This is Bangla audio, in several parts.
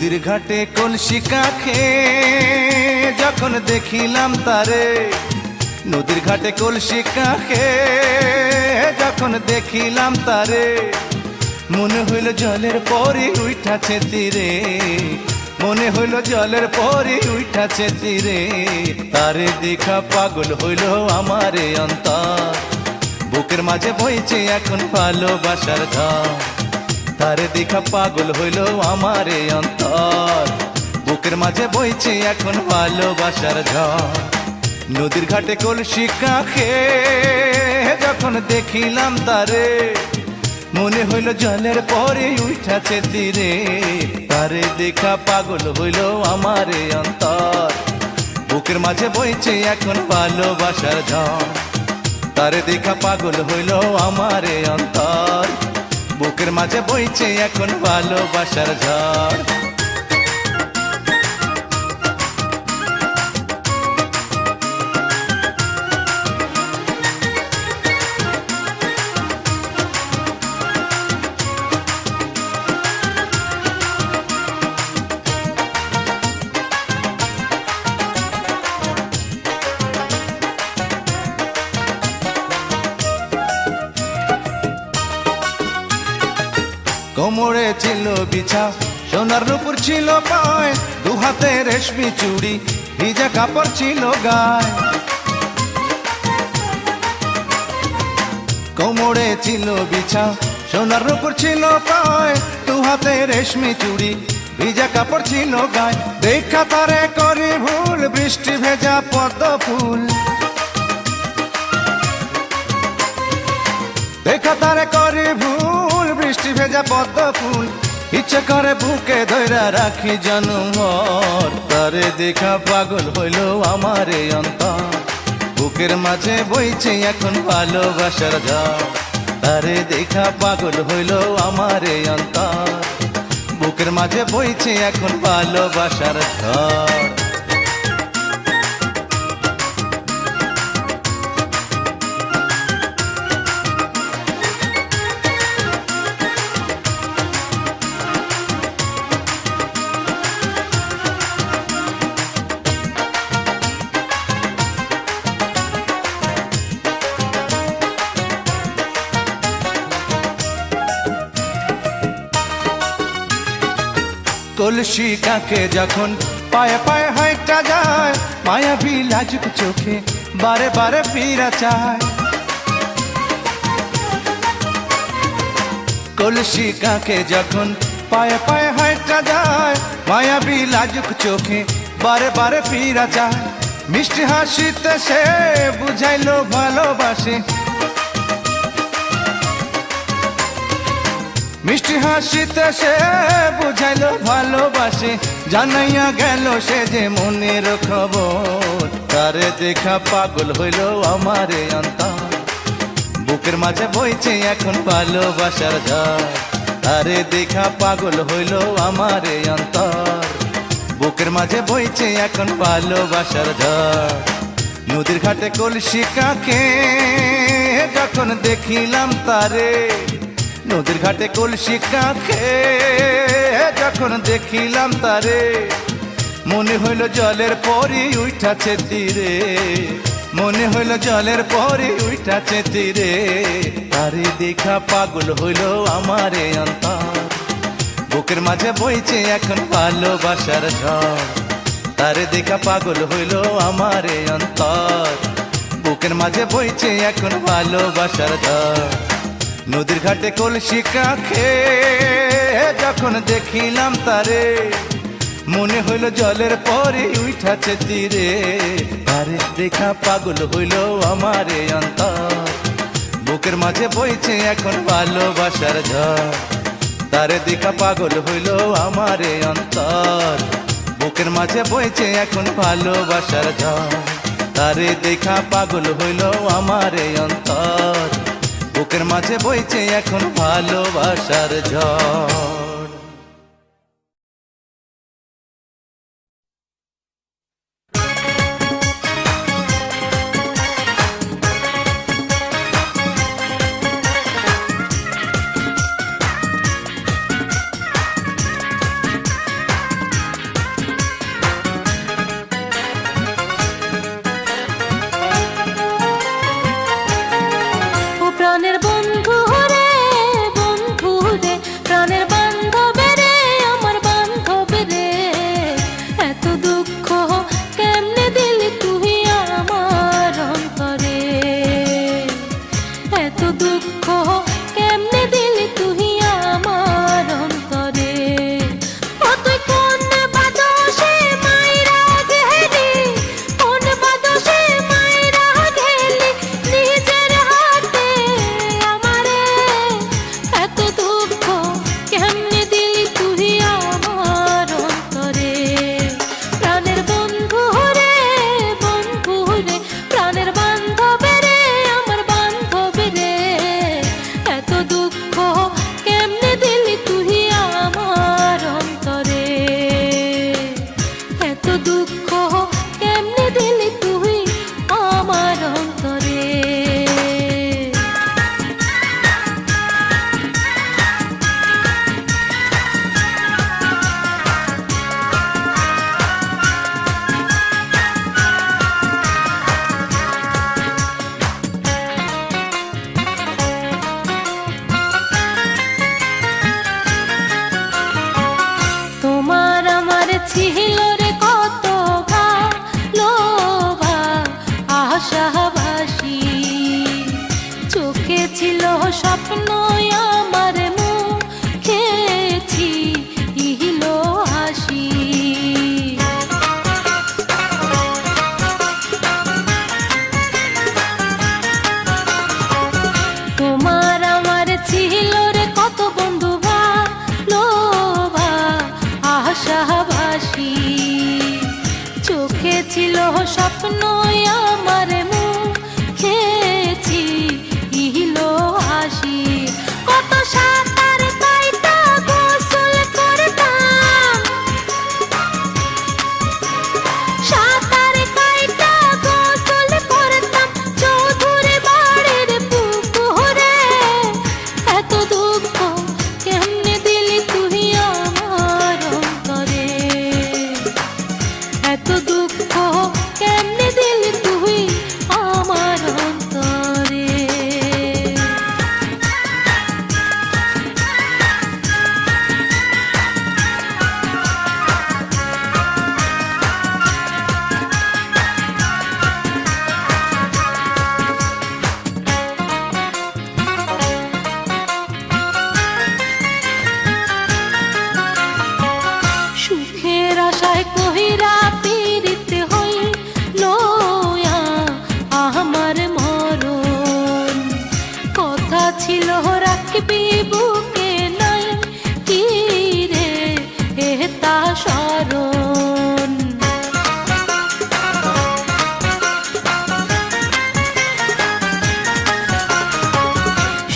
নদীর ঘাটে কলসি কাঁখে যখন দেখিলাম তারে, নদীর ঘাটে কলসি কাঁখে যখন দেখিলাম তারে, মনে হইল জলের পরে উঠাছে তীরে, মনে হইল জলের পরে উঠাছে তীরে। তারে দেখা পাগল হইল আমারে অন্তর, বুকের মাঝে বইছে এখন ভালোবাসার ঝড়। তারে দেখা পাগল হইল আমারে অন্তর, বুকের মাঝে বইছে এখন ভালোবাসার ঝড়। নদীর ঘাটে কলসি কাঁখে যখন দেখিলাম তারে, মনে হইল জলের পরে উঠাছে তীরে। তারে দেখা পাগল হইল আমারে অন্তর, বুকের মাঝে বইছে এখন ভালোবাসার ঝড়। তারে দেখা পাগল হইল আমারে অন্তর, বুকের মাঝে বইছে এখন ভালোবাসার ঝড়। কোমরে ছিল বিছা সোনার নুপুর ছিল পায়, দু হাতে রেশমি চুড়ি ভিজা কাপড় ছিল গায়। কোমরে ছিল বিছা সোনার নুপুর ছিল পায়, দু হাতে রেশমি চুড়ি ভিজা কাপড় ছিল গায়। দেখা তারে করে ভুল বৃষ্টি ভেজা পদ্ম ফুল, দেখা তারে করে ভুল বৃষ্টি ভেজা পদ্ম ফুল। ইচ্ছে করে বুকে ধইরা রাখি জনমর, তারে দেখা পাগল হইল আমারে অন্তর, বুকের মাঝে বইছে এখন ভালোবাসার ঝড়। তারে দেখা পাগল হইল আমারে অন্তর, বুকের মাঝে বইছে এখন ভালোবাসার ঝড়। কলসি কাঁখে যখন পায়ে পায়ে হাইটা যায়, মায়াবী লাজুক চোখে বারে বারে ফিরা চায়। কলসি কাঁখে যখন পায়ে পায়ে হাইটা যায়, মায়াবী লাজুক চোখে বারে বারে ফিরা চায়। মিষ্টি হাসিতে সে বুঝাইলো ভালোবাসে, মিষ্টি হাসিতে সে বুঝাইলো ভালোবাসে। জানাইয়া গেল সে যে মনের খবর, তারে দেখা পাগল হইল আমারে অন্তর, বুকের মাঝে বইছে এখন ভালোবাসার ঝড়। তারে দেখা পাগল হইল আমারে অন্তর, বুকের মাঝে বইছে এখন ভালোবাসার ঝড়। নদীর ঘাটে কলসি কাঁখে যখন দেখিলাম তারে, নদীর ঘাটে কলসি কাঁখে যখন দেখিলাম তারে, মনে হইল জলের পরে উঠাছে তীরে, মনে হইল জলের পরে উঠাছে তীরে। তারে দেখা পাগল হইল আমারে অন্তর, বুকের মাঝে বইছে এখন ভালোবাসার ঝড়। তারে দেখা পাগল হইল আমারে অন্তর, বুকের মাঝে বইছে এখন ভালোবাসার ঝড়। নদীর ঘাটে কলসি কাঁখে যখন দেখিলাম তারে, মনে হইল জলের পরে উঠাছে তীরে। তারে দেখা পাগল হইল আমারে অন্তর, বুকের মাঝে বইছে এখন ভালোবাসার ঝড়। তারে দেখা পাগল হইল আমারে অন্তর, বুকের মাঝে বইছে এখন ভালোবাসার ঝড়। তারে দেখা পাগল হইল আমারে অন্তর, বুকের মাঝে বইছে এখন ভালোবাসার ঝড়। এত দুঃখ কেমনে দিলি তুই আমার অন্তরে, এত দুঃখ কেমনে দিলি তুই আমার অন্তরে। ও তুই কোন বাদশে মাইরা গেলি, কোন বাদশে মাইরা গেলি নিজের হাতে আমারে, এত দুঃখ কেমনে দিলি তুই আমার অন্তরে। প্রাণের বন্ধু রে, বন্ধু রে, প্রাণের বান্ধব রে, আমার বান্ধব রে, এত দুঃখ কেমনে দিলি তুই আমার অন্তরে, এত দুঃখ কেমনে দিলি তুই আমার অন্তরে। তোমার আমার ছিল রে কত ভালোবা আশাবাসী, চোখে ছিল স্বপ্ন আমার মুখে ছিল হাসি। তোমার আমার ছিল রে কত বন্ধু ভালোবা আশাবাসী, চোখে ছিল স্বপ্ন আমার মুখে ছিল হাসি। কত সাঁতার কাইটা গোসল করতাম, সাঁতার কাইটা গোসল করতাম চৌধুরী বাড়ির পুকুরে, এত দুঃখ কেমনে দিলি তুই আমার অন্তরে, এত দুঃখ কেমনে দিলি তুই আমার অন্তরে। সুখের আশায় কহিরা পীড়িত হইল আমার মরণ, কথা ছিল রাখবি বুকে নাই কি রে তা স্মরণ।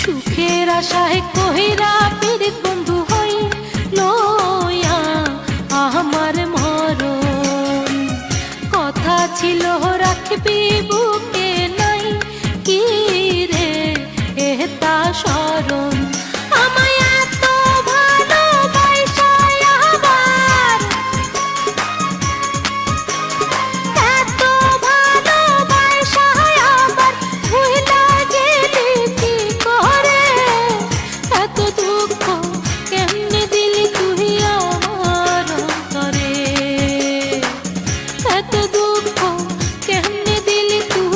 সুখের আশায় কহিরা পীড়িত বন্ধু হইল আমার মরণ, কথা ছিল রাখবি বুকে নাই কি রে তা স্মরণ। আমায় এত ভালোবাসা আবার, এত ভালোবাসা আবার ভুইলা গেলি কি করে, এত দুঃখ কেমনে দিলি তুই আমার অন্তরে, এত দুঃখ কেমনে দিলি তুই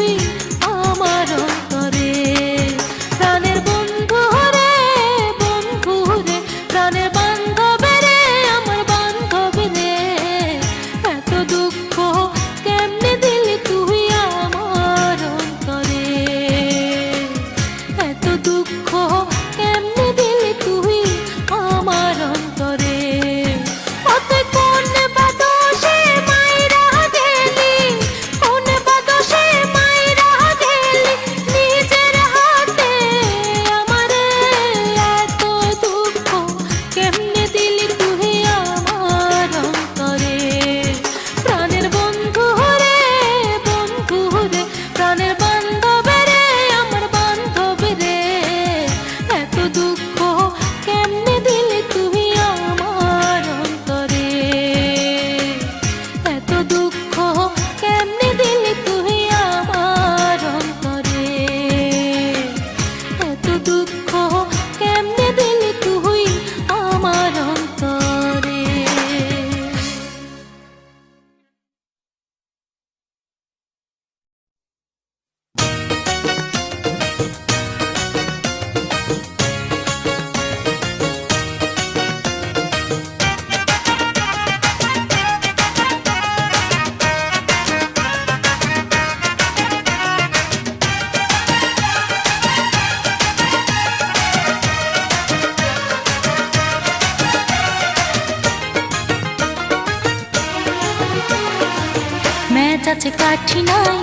ম্যাচ আছে কাঠি নাই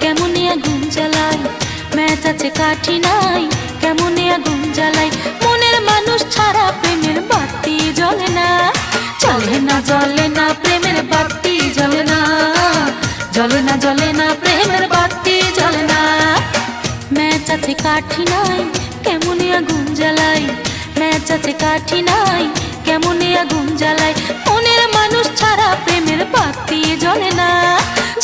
কেমনে আগুন জ্বালাই, ম্যাচ আছে কাঠি নাই কেমনে আগুন জ্বালাই, মনের মানুষ ছাড়া প্রেমের বাতি জ্বলে না, জ্বলে না জ্বলে না প্রেমের বাতি জ্বলে না, জ্বলে না জ্বলে না প্রেমের বাতি জ্বলে না। ম্যাচ আছে কাঠি নাই কেমনে আগুন জ্বালাই, ম্যাচ আছে কাঠি নাই কেমনে আগুন জ্বালাই, মনের মানুষ ছাড়া প্রেমের বাতি জ্বলে না,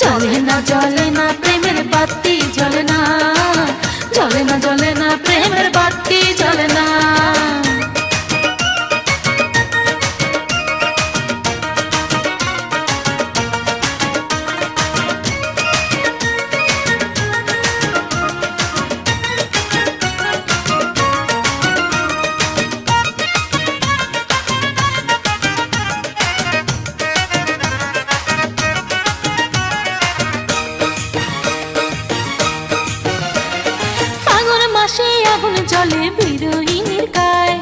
জ্বলে না জ্বলে না প্রেমের বাতি জ্বলে না, জ্বলে না জ্বলে না প্রেমের বাতি জ্বলে না। আগুন জলে বিরোহিনীর গায়,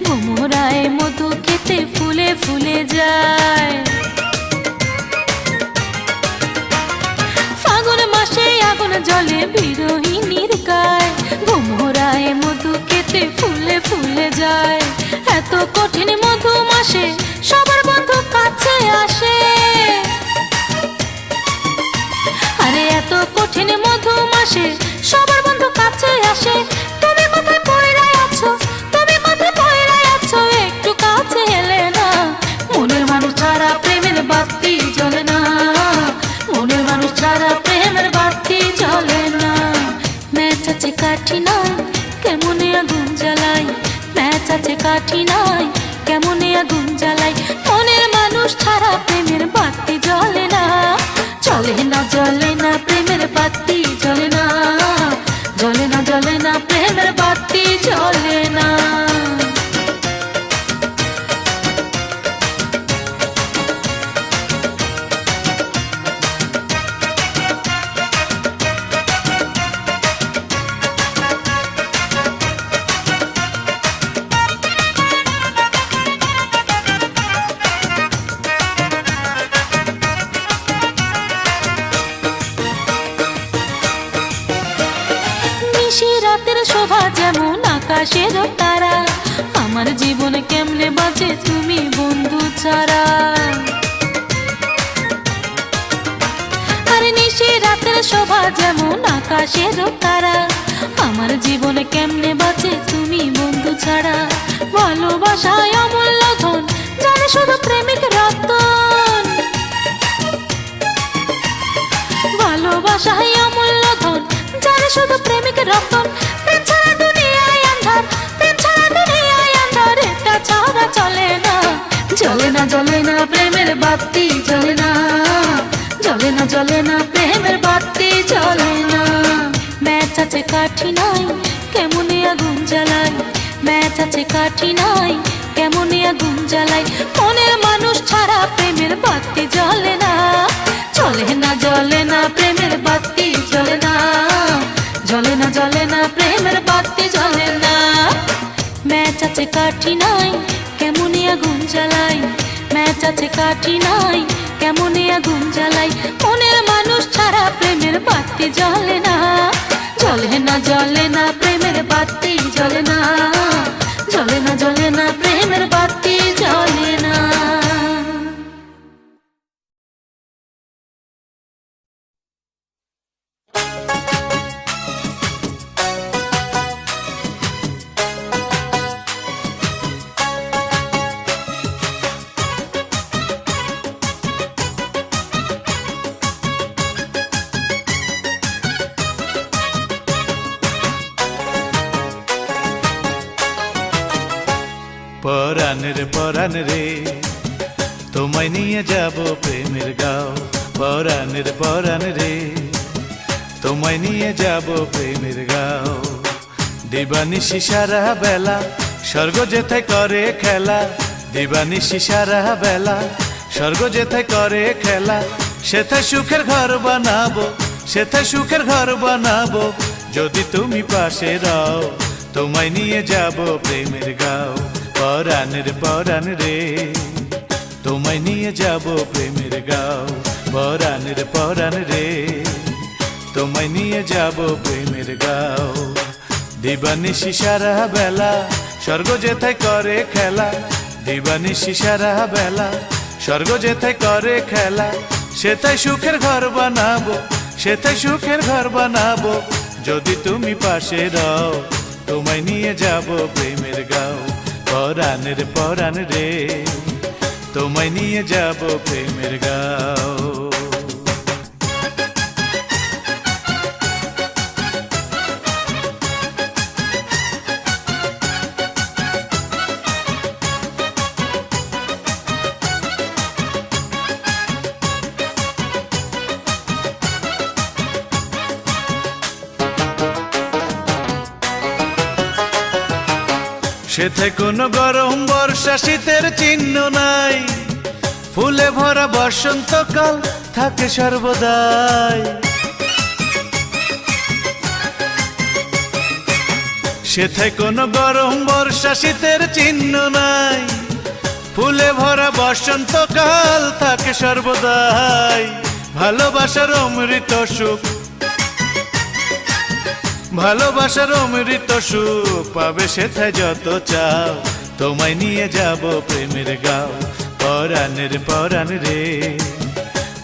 ভোমরায় মধু খেতে ফুলে ফুলে যায়, ফাগুন মাসে আগুন জলে বিরোহিনীর গায়, ভোমরায় মধু খেতে ফুলে ফুলে যায়, এত কঠিন মধু মাসে সবার বন্ধু কাছে আসে, আরে এত কঠিন মধু মাসে সবার বন্ধু কাছে আসে, তুমি কোথায় পড়ে আছো, তুমি কোথায় পড়ে আছো, একটু কাছে এলে না, মনের মানুষ ছাড়া প্রেমের বাতি জ্বলে না, মনের মানুষ ছাড়া প্রেমের বাতি জ্বলে না। ম্যাচ আছে কাঠি নাই কেমনে আগুন জ্বালাই, ম্যাচ আছে কাঠি নাই কেমনে আগুন জ্বালাই, মনের মানুষ ছাড়া প্রেমের বাতি জ্বলে না, জ্বলে না জ্বলে না প্রেমের বাতি জ্বলে না, জ্বলে না জ্বলে না প্রেমের বাতি জ্বলে না। রাতের শোভা যেমন আকাশের তারা, আমার জীবন কেমনে বাঁচে তুমি বন্ধু ছাড়া, আরে নিশি রাতের শোভা যেমন আকাশের তারা, আমার জীবন কেমনে বাঁচে তুমি বন্ধু ছাড়া, ভালোবাসায় অমূল্য ধন জানে শুধু প্রেমিক রতন, ভালোবাসায় অমূল্য ধন জানে শুধু প্রেমিক রতন, প্রেম ছাড়া দুনিয়ায় আন্ধার, প্রেম ছাড়া দুনিয়ায় আন্ধার, এটা ছাড়া চলে না, জ্বলে না জ্বলে না প্রেমের বাতি জ্বলে না, জ্বলে না জ্বলে না প্রেমের বাতি জ্বলে না। ম্যাচ আছে কাঠি নাই কেমনে আগুন জ্বালাই, ম্যাচ আছে কাঠি নাই কেমনে আগুন জ্বালাই, মনের মানুষ ছাড়া প্রেমের বাতি জ্বলে না, জ্বলে না জ্বলে না প্রেমের বাতি জ্বলে না, জ্বলে না জ্বলে না প্রেমের বাতি জ্বলে না। ম্যাচ আছে কাঠি নাই কেমনে আগুন জ্বালাই, ম্যাচ আছে কাঠি নাই কেমনে আগুন জ্বালাই, মনের মানুষ ছাড়া প্রেমের বাতি জ্বলে না, জ্বলে না জ্বলে না প্রেমের বাতি জ্বলে না, জ্বলে না জ্বলে না প্রেমের বাতি জ্বলে না। পরাণের পরাণ রে তোমায় নিয়ে যাব প্রেমের গাঁও, পরাণের পরাণ রে তোমায় নিয়ে যাব প্রেমের গাঁও, দিবানিশি সারা বেলা স্বর্গ যেথায় করে খেলা, দিবানিশি সারা বেলা স্বর্গ যেথায় করে খেলা, সেথায় সুখের ঘর বানাবো, সেথায় সুখের ঘর বানাবো, যদি তুমি পাশে রও তোমায় নিয়ে যাব প্রেমের গাঁও, পরাণের পরাণ রে তোমায় নিয়ে যাব প্রেমের গাঁও, পরাণের পরাণ রে নিয়ে যাব প্রেমের গাও। দিবানিশি সারা বেলা স্বর্গ যেথায় করে খেলা, দিবানিশি সারা বেলা স্বর্গ যেথায় করে খেলা, সেথায় সুখের ঘর বানাবো, সেথায় সুখের ঘর বানাবো। যদি তুমি পাশে রও তোমায় নিয়ে যাব প্রেমের গাও। পরাণের পরাণ রে তোমায় নিয়ে যাব প্রেমের গাও। সেথায় কোনো গরম বর্ষা শীতের চিহ্ন নাই, ফুলে ভরা বসন্তকাল থাকে সর্বদাই। সেথায় কোনো গরম বর্ষা শীতের চিহ্ন নাই, ফুলে ভরা বসন্তকাল থাকে সর্বদাই। ভালোবাসার অমৃত সুখ, ভালোবাসার অমৃত সুখ পাবে সেথায় যত চাও। তোমায় নিয়ে যাব প্রেমের গাও। পরাণের পরাণ রে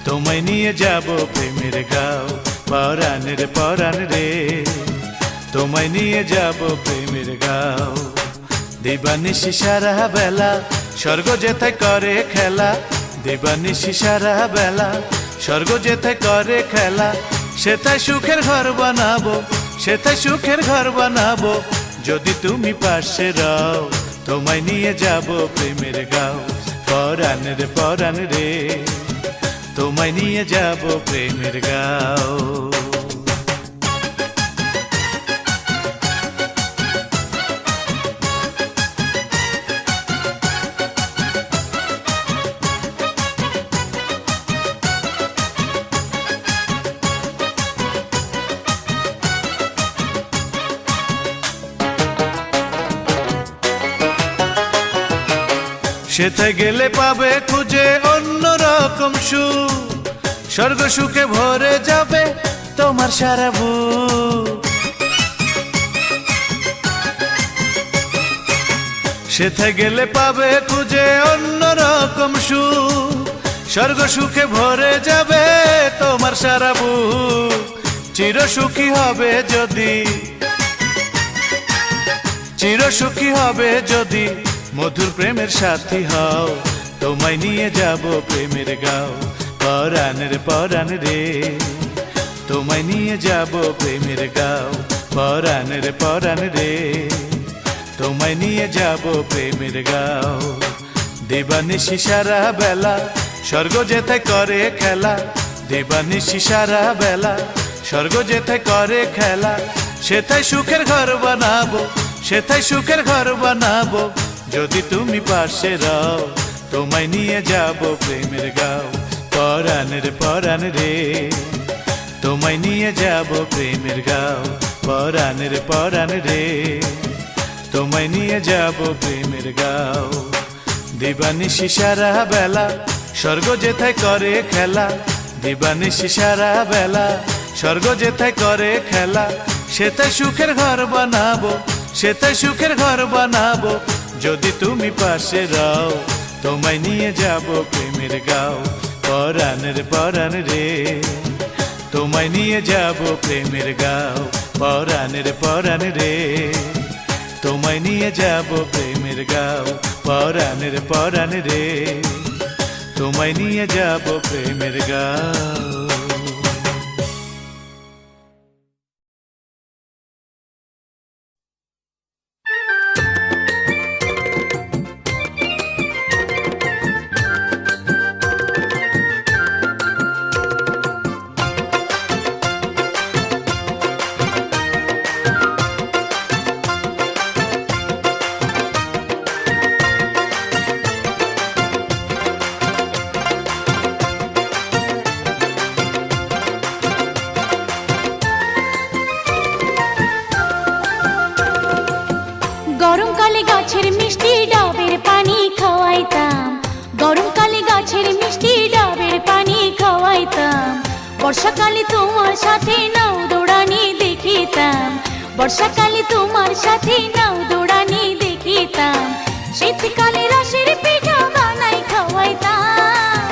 তোমায় নিয়ে যাব প্রেমের গাও। পরাণের পরাণ রে তোমায় নিয়ে যাব প্রেমের গাও। দিবানিশি সারা বেলা স্বর্গ যেথায় করে খেলা, দিবানিশি সারা বেলা স্বর্গ যেথায় করে খেলা, সেথায় সুখের ঘর বানাবো, সেথায় সুখের ঘর বানাবো। যদি তুমি পাশে রও তোমায় নিয়ে যাব প্রেমের গাও। পরাণের পরাণ রে তোমায় নিয়ে যাব প্রেমের গাও। সেথায় গেলে পাবে খুঁজে অন্য রকম সুখ, স্বর্গ সুখে ভরে যাবে তোমার সারা বুক। সেথায় গেলে পাবে খুঁজে অন্য রকম সুখ, স্বর্গ সুখে ভরে যাবে তোমার সারা বুক। চির সুখী হবে যদি, চির সুখী হবে যদি মধুর প্রেমের সাথী হও। তোমায় নিয়ে যাব প্রেমের গাও। পরাণের পরাণ রে তোমায় নিয়ে যাব প্রেমের গাও। পরাণের পরাণ রে তোমায় নিয়ে যাব প্রেমের গাও। দিবানিশি সারা বেলা স্বর্গ যেথায় করে খেলা, দিবানিশি সারা বেলা স্বর্গ যেথায় করে খেলা, সেথায় সুখের ঘর বানাবো, সেথায় সুখের ঘর বানাবো। যদি তুমি পাশে রও তোমায় নিয়ে যাব প্রেমের গাও। পরাণের পরাণ রে তোমায় নিয়ে যাব প্রেমের গাও। পরাণের পরাণ রে তোমায় নিয়ে যাব প্রেমের গাও। দিবানিশি সারা বেলা স্বর্গ যেথায় করে খেলা, দিবানিশি সারা বেলা স্বর্গ যেথায় করে খেলা, সেথায় সুখের ঘর বানাবো, সেথায় সুখের ঘর বানাবো। যদি তুমি পাশে রও তোমায় নিয়ে যাব প্রেমের গাও। পরাণের পরাণ রে তোমায় নিয়ে যাব প্রেমের গাও। পরাণের পরাণ রে তোমায় নিয়ে যাব প্রেমের গাও। পরাণের পরাণ রে তোমায় নিয়ে যাব প্রেমের গাও। গরমকালে গাছের মিষ্টি ডাবের পানি খাওয়াইতাম, গরমকালে গাছের মিষ্টি ডাবের পানি খাওয়াইতাম। বর্ষাকালে তোমার সাথে নাও দৌড়ানি বর্ষাকালে তোমার সাথে নাও দৌড়ানি দেখিতাম, শীতকালে রসের পিঠা বানাই খাওয়াইতাম,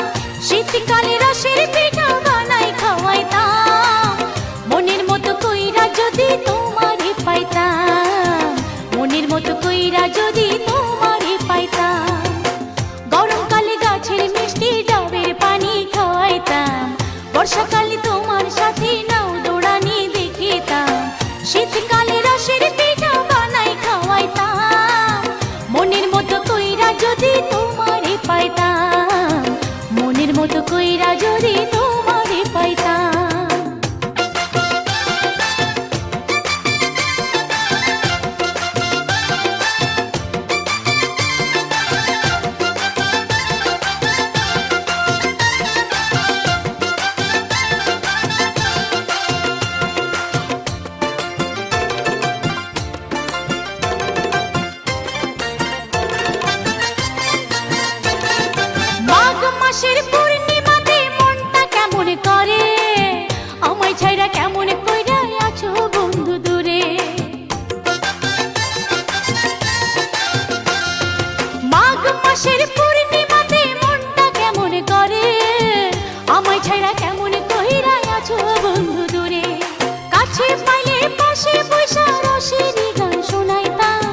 শীতকালে রসের পিঠা বানাই খাওয়াইতাম। মনের মতো কইরা যদি তোমারে পাইতাম, মনের মতো কইরা যদি তোমারে পাইতাম। গরমকালে গাছের মিষ্টি ডাবের পানি খাওয়াইতাম, বর্ষাকালে তোমার সাথে নাও দৌড়ানি দেখিতাম, শীতকালে রসের পিঠা বানাই খাওয়াইতাম। মনের মতো কইরা যদি তোমারে পাইতাম, মনের মতো কইরা যদি তোমারে পাইতাম। মাঘ মাসের পূর্ণিমাতে মনটা কেমন করে, আমায় ছাইরা কেমন কইরা আছো বন্ধু দূরে। মাঘ মাসের পূর্ণিমাতে মনটা কেমন করে, আমায় ছাইরা কেমন কইরা আছো বন্ধু দূরে। কাছে পাইলে পাশে বৈশা রসের গান শোনাইতাম,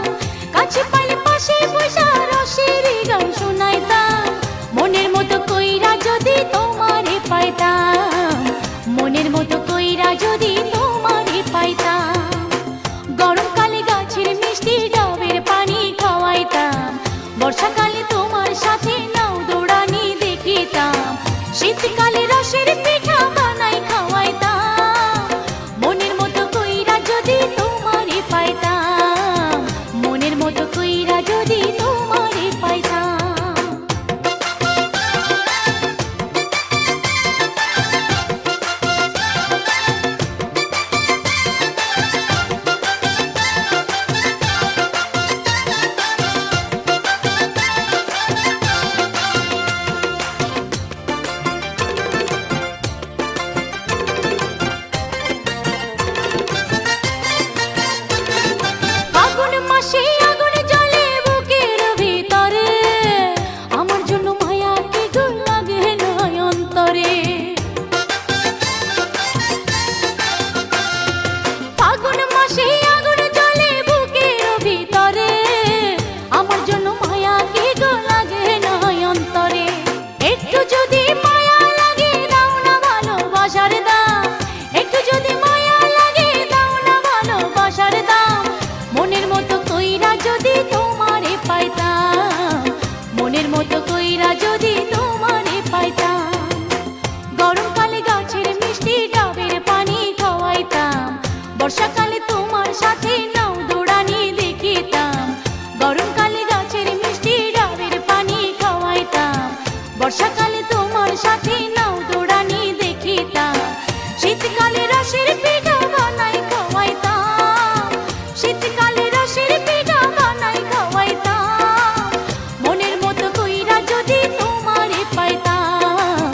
কাছে পাইলে পাশে বৈশা রসের গান শোনাইতাম। মনের মতো কইরা যদি তোমারে পাইতাম, মনের মতো কইরা যদি তোমারে পাইতাম। গরমকালে গাছের মিষ্টি ডাবের পানি খাওয়াইতাম, বর্ষাকালে তোমার সাথে নাও দৌড়ানি দেখিতাম, শীতকালে রসের পিঠা বানাই খাওয়াইতাম। মনের মতো কইরা যদি তোমারে পাইতাম, মনের মতো কইরা যদি তোমারে পাইতাম। ফাগুন মাসে আগুন জ্বলে বুকের ভিতরে, আমার জন্য মায়া কি গো লাগে না অন্তরে। ফাগুন মাসে আগুন জ্বলে বুকের ভিতরে, আমার জন্য মায়া কি গো লাগে না অন্তরে। একটু যদি মায়া লাগে দাও না ভালোবাসার দাম, একটু যদি মায়া লাগে দাও না ভালোবাসার দাম। মনের মতো কইরা যদি তোমারে পাইতাম, মনের মতো কইরা যদি তোমারে পাইতাম। গরমকালে গাছের মিষ্টি ডাবের পানি খাওয়াইতাম, বর্ষাকালে তোমার সাথে নাও দৌড়ানি দেখিতাম, গরমকালে গাছের মিষ্টি ডাবের পানি খাওয়াইতাম, বর্ষাকালে তোমার সাথে নাও দৌড়ানি দেখিতাম, শীতকালে রসের পিঠা বানাই খাওয়াইতাম, শীতকালে রসের পিঠা বানাই খাওয়াইতাম। মনের মতো কইরা যদি তোমারে পাইতাম,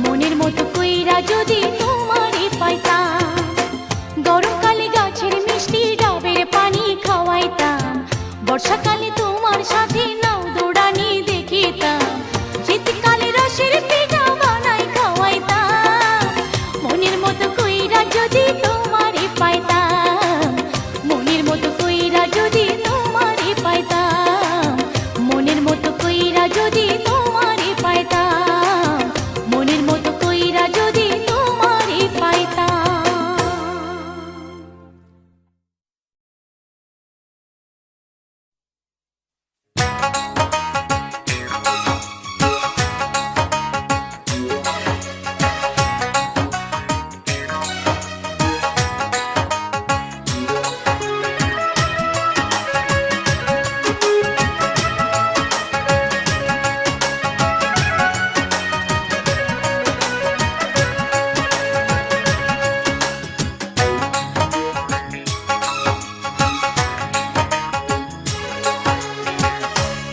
মনের মতো কইরা যদি তোমারে পাইতাম। গরমকালে গাছের মিষ্টি ডাবের পানি খাওয়াইতাম, বর্ষাকালে তোমার সাথে নাও দৌড়ানি দেখিতাম, শীতকালে রসের পিঠা বানাই খাওয়াইতাম। মনের মতো কইরা যদি তোমারে পাইতাম, মনের মতো কইরা যদি তোমারে পাইতাম, মনের মতো কইরা যদি তোমারে পাইতাম, মনের মতো কইরা যদি তোমারে পাইতাম।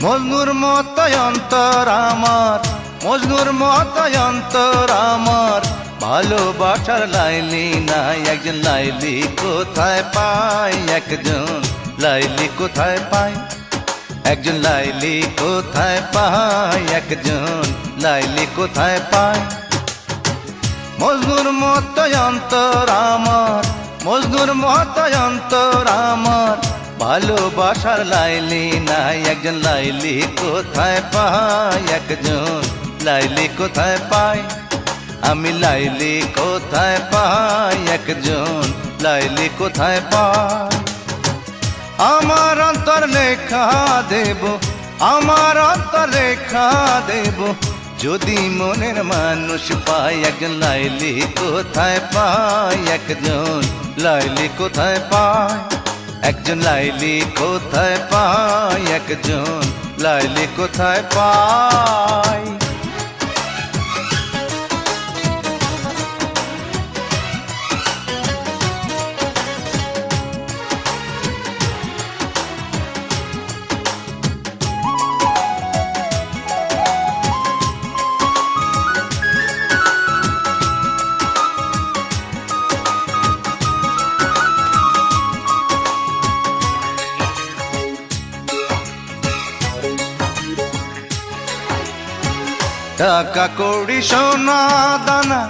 মজনুর মতো অন্তর আমার, মজনুর মতো অন্তর আমার, ভালোবাসার লাইলি নাই একজন লাইলি কোথায় পাই একজন লাইলি কোথায় পাই একজন লাইলি কোথায় পাই একজন লাইলি কোথায় পাই মজনুর মতো অন্তর আমার মজনুর মতো অন্তর আমার ভালোবাসার লাইলি নাই একজন লাইলি কোথায় পাই একজন লাইলি কোথায় পাই আমি লাইলি কোথায় পাই একজন লাইলি কোথায় পাই আমার অন্তর লেখা দেব আমার অন্তর লেখা দেব যদি মনের মানুষ পাই একজন লাইলি কোথায় পাই একজন লাইলি কোথায় পাই একজন লাইলি কোথায় পাই একজন লাইলি কোথায় পাই টাকা কড়ি সোনা দানা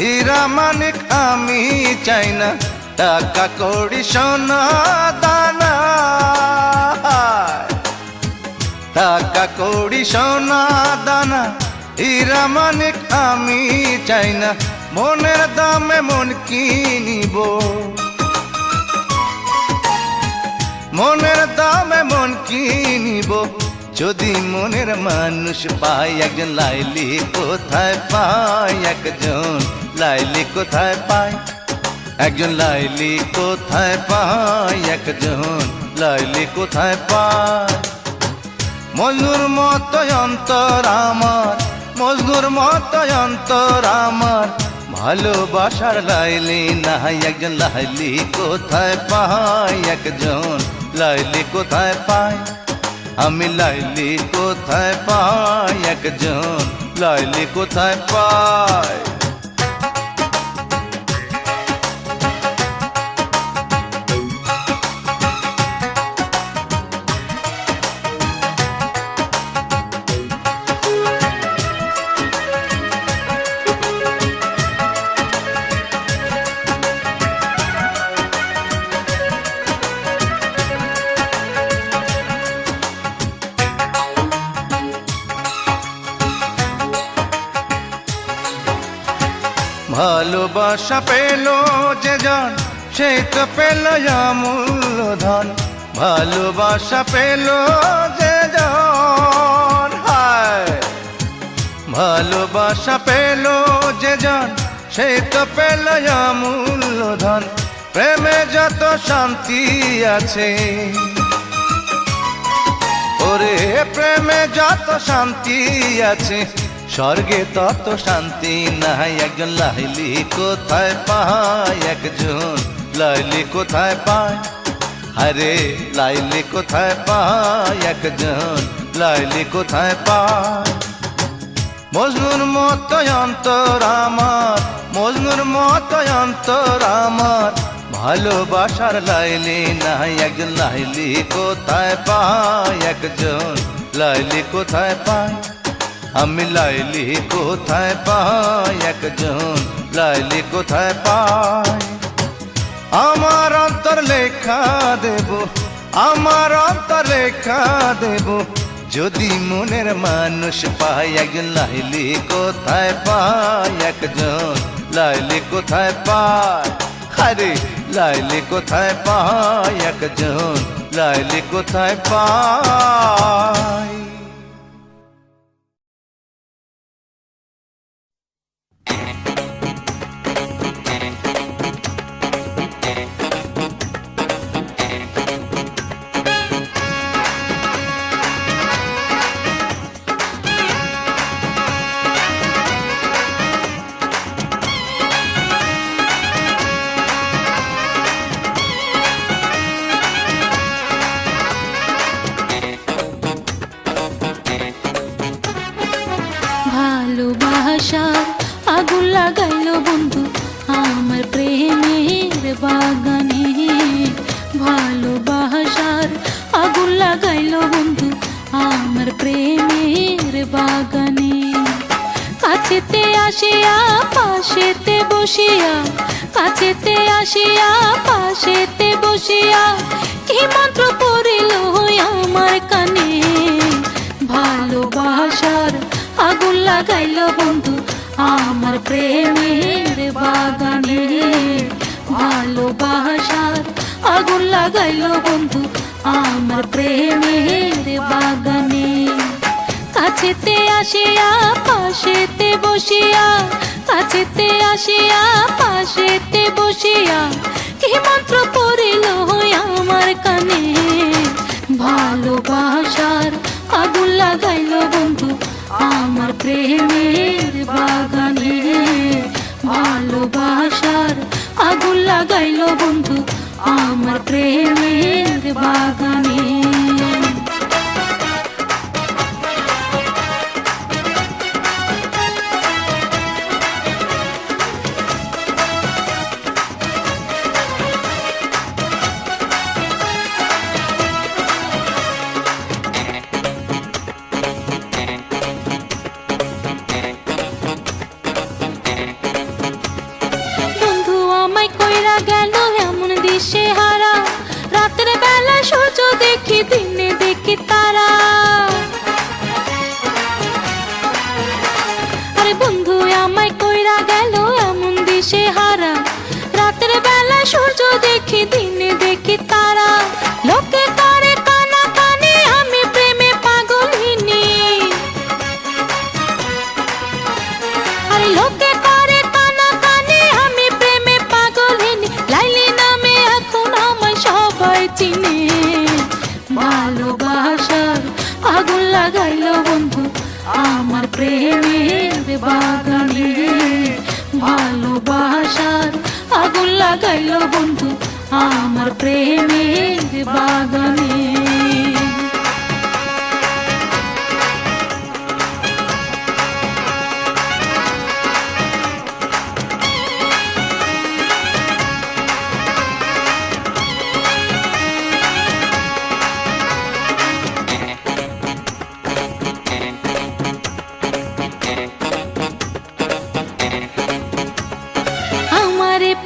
হীরা মানিক আমি চাই না টাকা কড়ি সোনা দানা টাকা কড়ি সোনা দানা হীরা মানিক আমি চাই না মনের দামে মন কিনিব মনের দামে মন কিনিব যদি মনের মানুষ পাই একজন লাইলি কোথায় পাই একজন লাইলি কোথায় পাই একজন লাইলি কোথায় পাই একজন লাইলি কোথায় পাই মজনুর মতো অন্তর আমার মজনুর মতো অন্তর আমার ভালোবাসার লাইলি নাই একজন লাইলি কোথায় পাই একজন লাইলি কোথায় পাই আমি লাইলি কোথায় পাই একজন লাইলি কোথায় পাই ভালোবাসা পেল যে জন সেই তো পেল অমূল্য ধন ভালোবাসা পেল যে জন হায় ভালোবাসা পেল যে জন সেই তো পেল অমূল্য ধন প্রেমে যত শান্তি আছে ওরে প্রেমে যত শান্তি আছে স্বর্গে তত শান্তি নাই একজন লাইলি কোথায় পাই একজন লাইলি কোথায় পাই আরে লাইলি কোথায় পাই একজন লাইলি কোথায় পাই মজনুর মতো অন্তর আমার মজনুর মতো অন্তর আমার ভালোবাসার লাইলি নাই একজন লাইলি কোথায় পাই একজন লাইলি কোথায় পাই আমি লাইলি কোথায় পাই একজন লাইলি কোথায় পাই আমার অন্তর লেখা দেব আমার অন্তর লেখা দেব যদি মনের মানুষ পাই একজন লাইলি কোথায় পাই একজন লাইলি কোথায় পাই আরে লাইলি কোথায় পাই একজন লাইলি কোথায় পাই লাগাইলো বন্ধু আমার প্রেমের বাগানে, ভালোবাসার আগুন লাগাইলো বন্ধু আমার প্রেমের বাগানে। কাছেতে আসিয়া পাশেতে বসিয়া, কাছেতে আসিয়া পাশেতে বসিয়া কি মন্ত্র পড়িল আমার কানে, ভালোবাসার আগুন লাগাইলো বন্ধু আমার প্রেমের বাগানে, ভালোবাসার আগুন লাগাইলো বন্ধু আমার প্রেমের বাগানে। কাছেতে আসিয়া পাশেতে বসিয়া, কাছেতে আসিয়া পাশেতে বসিয়া কি মন্ত্র পড়িল আমার কানে, ভালোবাসার আগুন লাগাইলো বন্ধু আমার প্রেমের বাগানে, ভালোবাসার আগুন লাগাইলো বন্ধু আমার প্রেমের বাগানে। দিশেহারা রাতের বেলা সূর্য দেখি, দিনে দেখি তারা। আরে বন্ধু আমায় কইরা গেল এমন দিশেহারা, রাতের বেলা সূর্য দেখি, দিনে দেখি তারা। লোকে করে কানা কানে আমি প্রেমে পাগলিনী, আরে লোকে করে কানা কানে আমি প্রেমে পাগলিনী। লাইলি নামে এখন আমায় সবাই চিনে, ভালোবাসার আগুন লাগাইলো বন্ধু আমার প্রেমের বাগানে, ভালোবাসার আগুন লাগাইলো বন্ধু আমার প্রেমের বাগানে।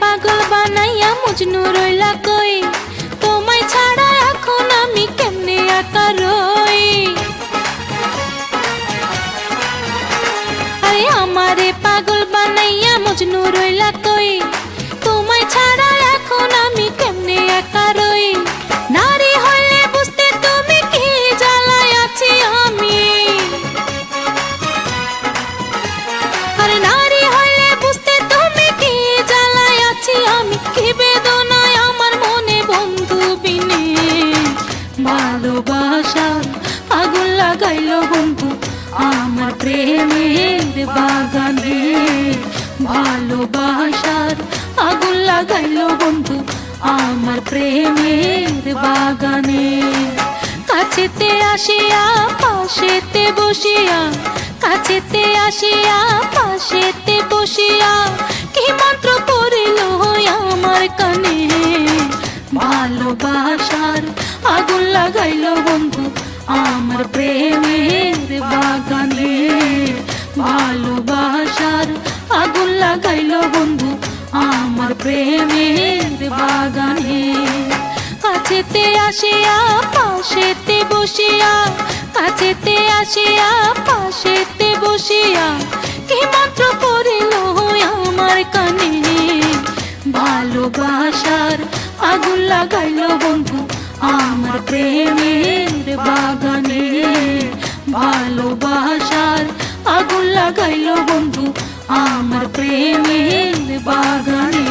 পাগল বানাইয়া মজনু রইলা কই, তোমায় ছাড়া এখন আমি কেমনে একা রই। আরে আমারে পাগল বানাইয়া মজনু রইলা কই, তোমায় ছাড়া এখন আমি কেমনে একা রই। নারী হইলে বুঝতে তুমি কি জ্বালায় আছি আমি, আরে নারী হইলে বুঝতে তুমি কি জ্বালায় আছি আমি, কি বেদনায় আমার মনে বন্ধু বিনে। ভালোবাসার আগুন লাগাইলো বন্ধু আমার প্রেমের বাগানে, ভালোবাসার আগুন লাগাইলো বন্ধু আমার প্রেমের বাগানে। কাছেতে আসিয়া পাশেতে বসিয়া, কাছেতে আসিয়া পাশেতে বসিয়া কি মন্ত্র পড়িল আমার কানে, ভালোবাসার আগুন লাগাইলো বন্ধু আমার প্রেমের বাগানে, ভালোবাসার আগুন লাগাইলো বন্ধু আমার প্রেমের বাগানে। কাছেতে আসিয়া পাশেতে বসিয়া, কাছেতে আসিয়া পাশেতে বসিয়া কি মন্ত্র পড়িল আমার কানে, ভালোবাসার আগুন লাগাইলো বন্ধু আমার প্রেমের বাগানে, ভালোবাসার আগুন লাগাইলো বন্ধু আমার প্রেমের বাগানে।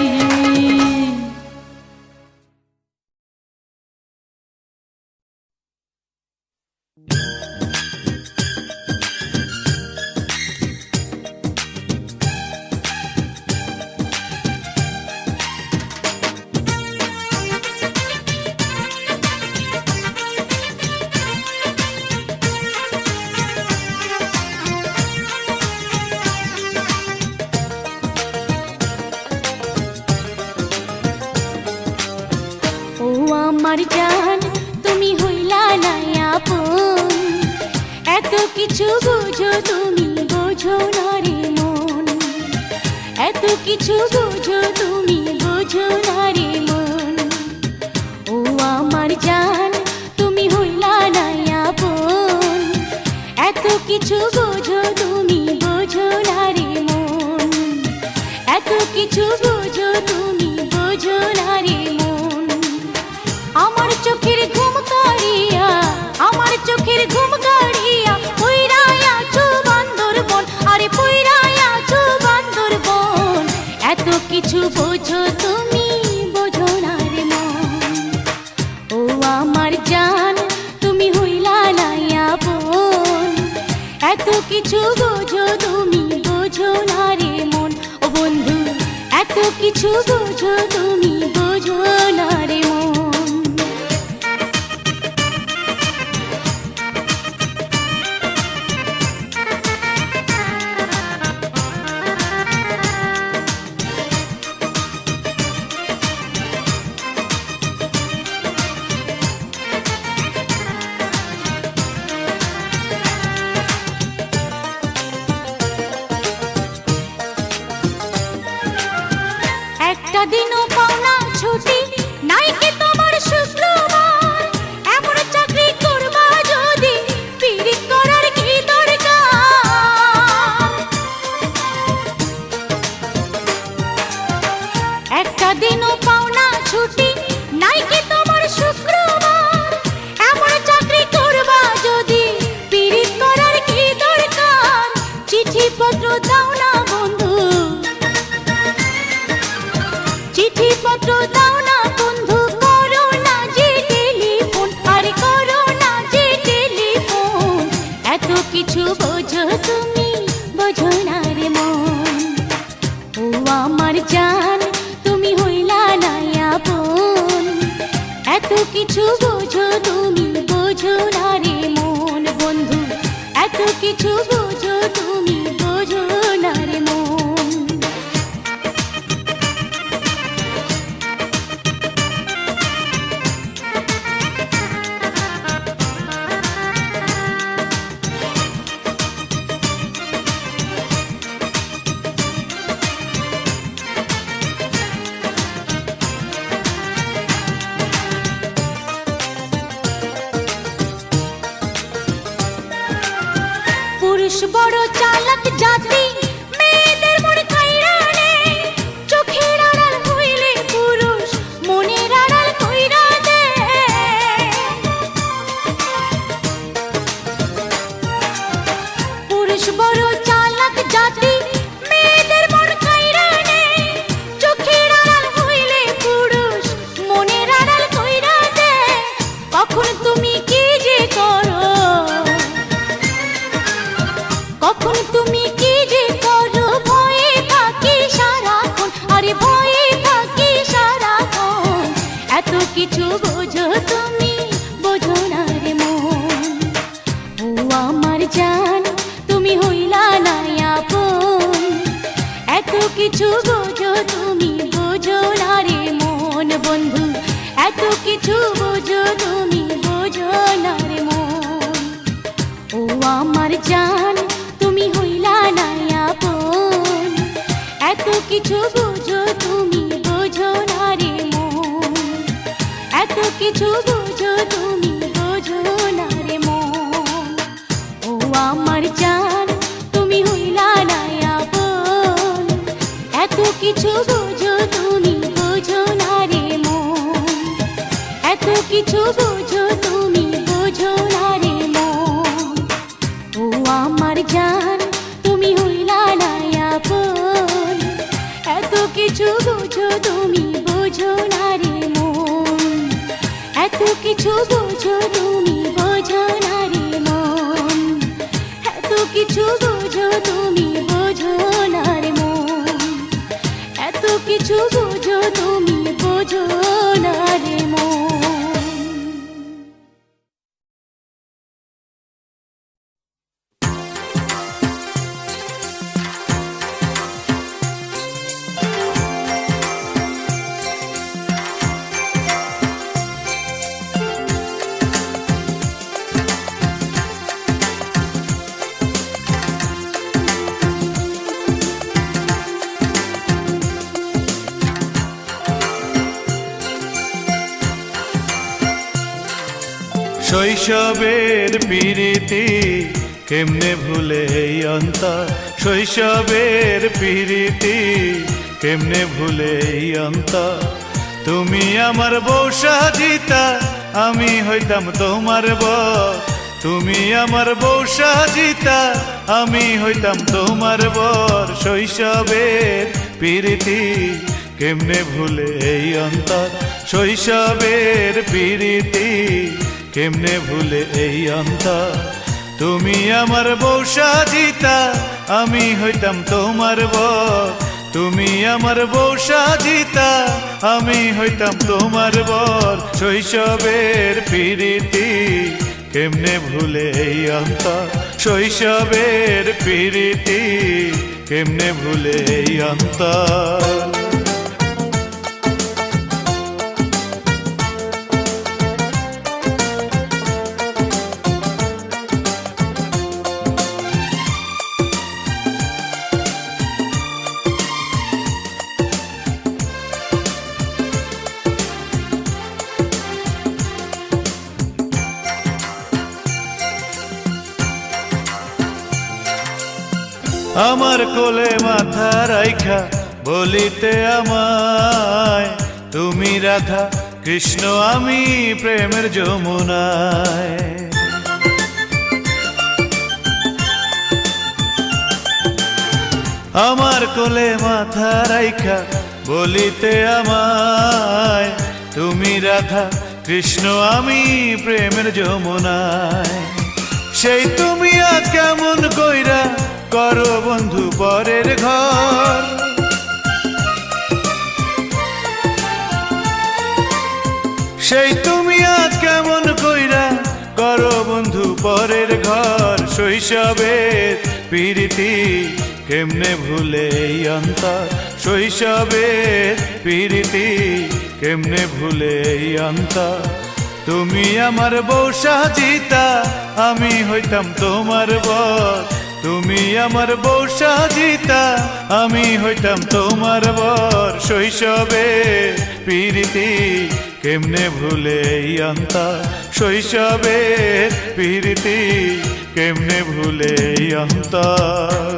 আমার জান তুমি হইলা না আপন, এত কিছু বুঝো তুমি বোঝো না রে মন, এত কিছু বুঝো তুমি বোঝো না রে মন। ও আমার জান তুমি হইলা না আপন, এত কিছু বুঝো তুমি বোঝো না রে মন, এত কিছু বুঝো তুমি বোঝো না রে মন। আমার চোখের ঘুম কাড়িয়া, আমার চোখের ঘুম কাড়িয়া পইরায়া আছো বান্দরবন, আরে পইরায়া আছো বান্দরবন, এত কিছু বোঝো তুমি বোঝো না রে মন। ও আমার জান তুমি হইলা না আপন, এত কিছু বোঝো তুমি বোঝো না রে মন। ও বন্ধু এত কিছু বোঝো তুমি বোঝো না রে মন। একটা দিনও পাওনা ছুটি নাই কি তোমার শুক্রবার, এমন চাকরি করবা যদি পিরিত করার কি দরকার। একটা দিনও পাওনা ছুটি নাই কি তোমার শুক্রবার, এমন চাকরি করবা যদি পিরিত করার কি দরকার। চিঠিপত্র দাও না বন্ধু, চিঠিপত্র দাও না বন্ধু, করো না যে টেলিফোন, আরে করো না যে টেলিফোন, এত কিছু বোঝো তুমি বোঝো না রে মন। ও আমার জান তুমি হইলা না আপন, এত কিছু বোঝো তুমি বোঝো না রে মন। বন্ধু এত কিছু বোঝো তুমি বোঝো না রে মন। পুরুষ বড় চালাক জাতি, মেয়েদের মন কাইরা নে, চোখের আড়াল হইলে পুরুষ মনের আড়াল কইরা দে। পুরুষ বড় চালাক জাতি, মেয়েদের মন কাইরা নে, চোখের আড়াল হইলে পুরুষ মনের আড়াল কইরা দে। কখন তুমি কি যে করো, কখন তুমি কি যে করো, ভয়ে থাকি সারাক্ষণ, আরে ভয়ে থাকি সারাক্ষণ, এত কিছু বোঝো তুমি বোঝো না রে মন। ও আমার জান তুমি হইলা না আপন, এত কিছু বোঝো তুমি বোঝো না রে মন। বন্ধু এত কিছু বোঝো তুমি বোঝো না রে মন। ও আমার জান তুমি হইলা না আপন, এত কিছু বুঝো তুমি বোঝো না রে মন, এত কিছু বুঝো তুমি বোঝো না রে মন। ও আমার জান তুমি হইলা না আপন, এত কিছু বুঝো তুমি বোঝো না রে মন, এত কিছু বুঝো তুমি বোঝো না রে মন। ও আমার জান তুমি হইলা না আপন, এত কিছু বুঝো তুমি বোঝো না রে মন, এত কিছু বুঝো তুমি বোঝো না রে মন, এত কিছু বুঝো তুমি বোঝো না রে মন, এত কিছু বুঝো তুমি বোঝো না রে মন। শৈশবের প্রীতি কেমনে ভুলে এই অন্তর, শৈশবের প্রীতি কেমনে ভুলে এই অন্তর। তুমি আমার বউ সাজিতা, আমি হইতাম তোমার বর। তুমি আমার বউ সাজিতা, আমি হইতাম তোমার বর। শৈশবের প্রীতি কেমনে ভুলে এই অন্তর, শৈশবের প্রীতি কেমনে ভুলে এই অন্তর। তুমি আমার বউ সাজিতা, আমি হইতাম তোমার বর। তুমি আমার বউ সাজিতা, আমি হইতাম তোমার বর। শৈশবের প্রীতি কেমনে ভুলে এই অন্তর, শৈশবের প্রীতি কেমনে ভুলে এই অন্তর। আমার কোলে মাথা রাইখা বলিতে আমায়, তুমি রাধা কৃষ্ণ আমি প্রেমের যমুনায়। আমার কোলে মাথা রাইখা বলিতে আমায়, তুমি রাধা কৃষ্ণ আমি প্রেমের যমুনায়। সেই তুমি আজ কেমন কইরা করো বন্ধু পরের ঘর। সেই তুমি আজ কেমন কইরা করো বন্ধু পরের ঘর। শৈশবের প্রীতি কেমনে ভুলে এই অন্তর, শৈশবের প্রীতি কেমনে ভুলে এই অন্তর। তুমি আমার বউ সাজিতা, আমি হইতাম তোমার বর। তুমি আমার বউ সাজিতা, আমি হইতাম তোমার বর। শৈশবের প্রীতি কেমনে ভুলে এই অন্তর, শৈশবের প্রীতি কেমনে ভুলে এই অন্তর।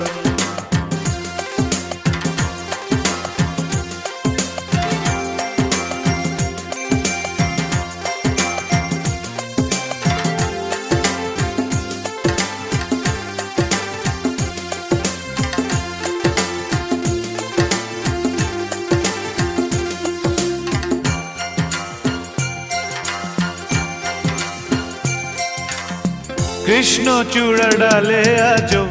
কৃষ্ণ চূড়া ডালে আজো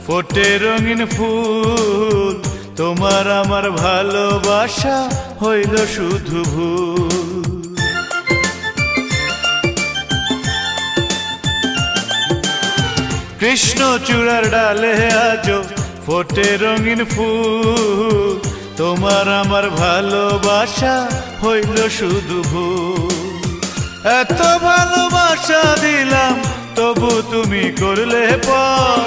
ফোটে রঙিন ফুল, তোমার আমার ভালোবাসা হইল শুধু ভুল। কৃষ্ণ চূড়ার ডালে আজো ফোটে রঙিন ফুল, তোমার আমার ভালোবাসা হইল শুধু ভুল। এত ভালোবাসা দিলাম তবু তুমি করলে পর।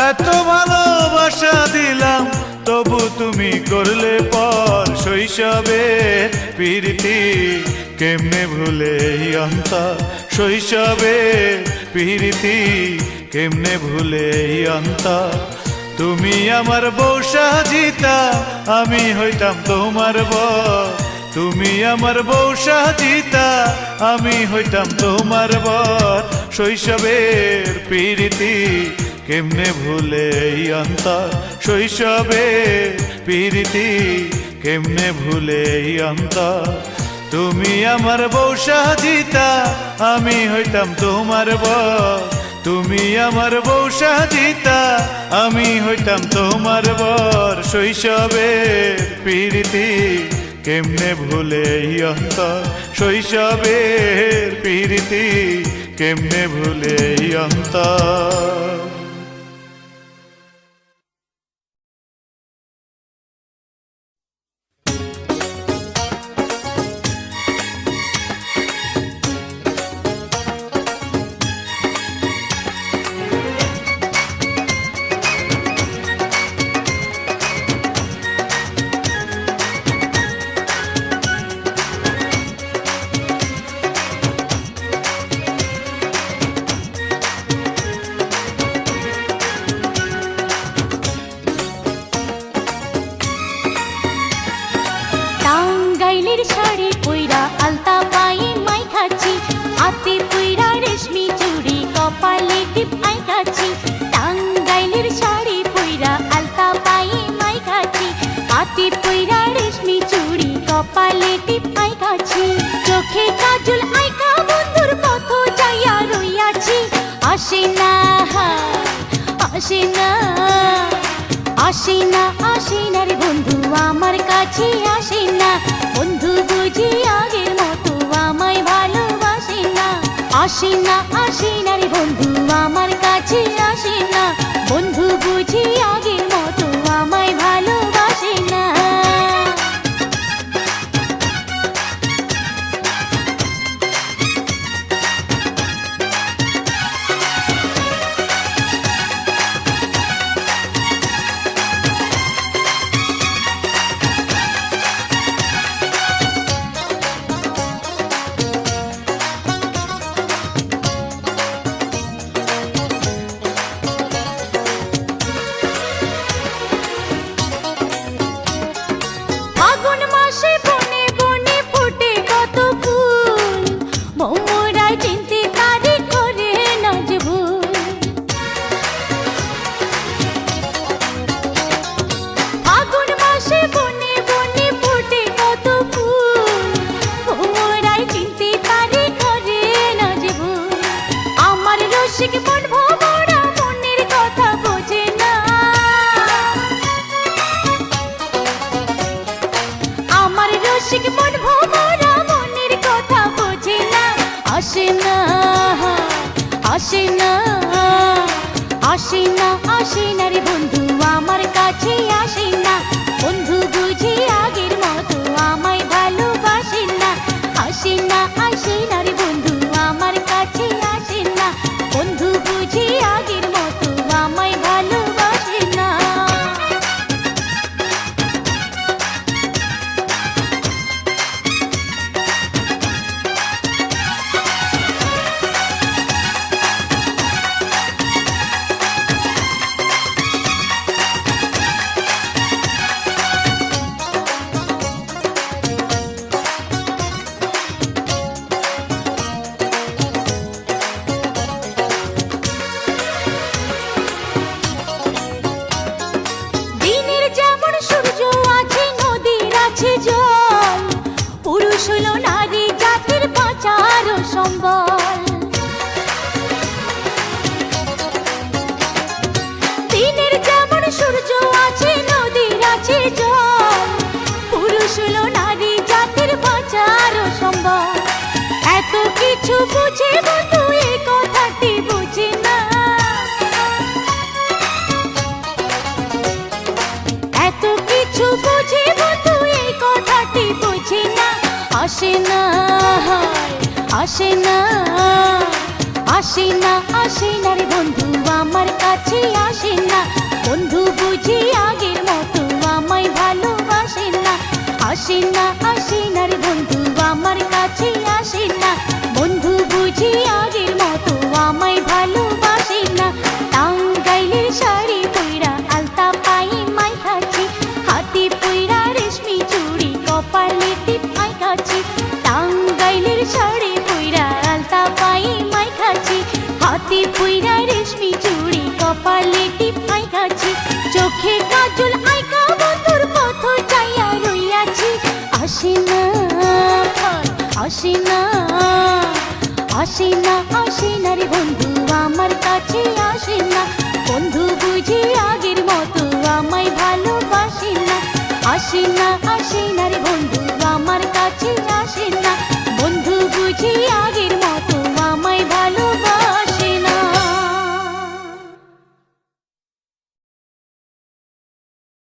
এত ভালোবাসা দিলাম তবু তুমি করলে পর। শৈশবের প্রীতি কেমনে ভুলে এই অন্তর, শৈশবের প্রীতি কেমনে ভুলে এই অন্তর। তুমি আমার বউ সাজিতা, আমি হইতাম তোমার বর। তুমি আমার বউ সাজিতা, আমি হইতাম তোমার বর। শৈশবের প্রীতি কেমনে ভুলে এই অন্তর, শৈশবের প্রীতি কেমনে ভুলে এই অন্তর। তুমি আমার বউ সাজিতা, আমি হইতাম তোমার বর। তুমি আমার বউ সাজিতা, আমি হইতাম তোমার বর। শৈশবের প্রীতি কেমনে ভুলে এই অন্তর, শৈশবের প্রীতি কেমনে ভুলে এই অন্তর। আসে না, আসে না, আসে না, আসে না রে বন্ধু আমার কাছে আসে না। বন্ধু বুঝি আগের মতো আমায় ভালোবাসে না। আসে না, আসে না রে বন্ধু আমার কাছে আসে না। বন্ধু বুঝি আগের মতো আমায় ভালোবাসে না। ফাগুন মাসে বনে বনে ফোটে কত ফুল, ভ্রমরা চিনতে তারে করে না যে ভুল। ফাগুন মাসে বনে বনে ফোটে কত ফুল, ভ্রমরা চিনতে তারে করে না যে ভুল। আমার রসিক মন ভোমরা মনের কথা বোঝে না। আমার রসিক মন ভোমরা মনের কথা বোঝে না। আসে না, আসে না, আসে না, আসে না রে বন্ধু আমার কাছে আসে না। বন্ধু বুঝি আগের মতো আমায় ভালোবাসে না। আসে না, আসে না রে বন্ধু আমার কাছে আসে না। বন্ধু বুঝি আগের মতো আমায় ভালোবাসে না। দিনের যেমন সূর্য আছে নদীর আছে জল, পুরুষ হলো নারী জাতির বাঁচার সম্বল। দিনের যেমন সূর্য আছে নদীর আছে জল, পুরুষ হলো নারী জাতির বাঁচার সম্বল। এত কিছু বুঝে বন্ধু এই কথাটি বুঝে না। এত কিছু বুঝে বন্ধু এই কথাটি বুঝে না। আসে না, আসে না, আসে না, আসে না রে বন্ধু আমার কাছে আসে না। বন্ধু বুঝি আগের মতো আমায় ভালোবাসে না। আসে না, আসে না রে বন্ধু আমার কাছে আসে না। বন্ধু বুঝি আগের মতো আমায় ভালোবাসে না। টাঙ্গাইলের শাড়ি পইরা আলতা পাই মাই খাচ্ছি, হাতি পইরা রেশমি চুড়ি কপালে টিপ মাই খাচ্ছি। টাঙ্গাইলের শাড়ি পইরা আলতা পাই মাই খাচ্ছি, হাতি পইরা রেশমি চুড়ি কপালে টিপ মাই খাচ্ছি। চোখে কাজল আইকা বন্ধুর পথ চাইয়া রইয়াছি। আসে না, আসে না, আসে না, আসে না রে বন্ধু আমার কাছে আসে না। বন্ধু বুঝি আগের মতো আমায় ভালোবাসে না। আসে না।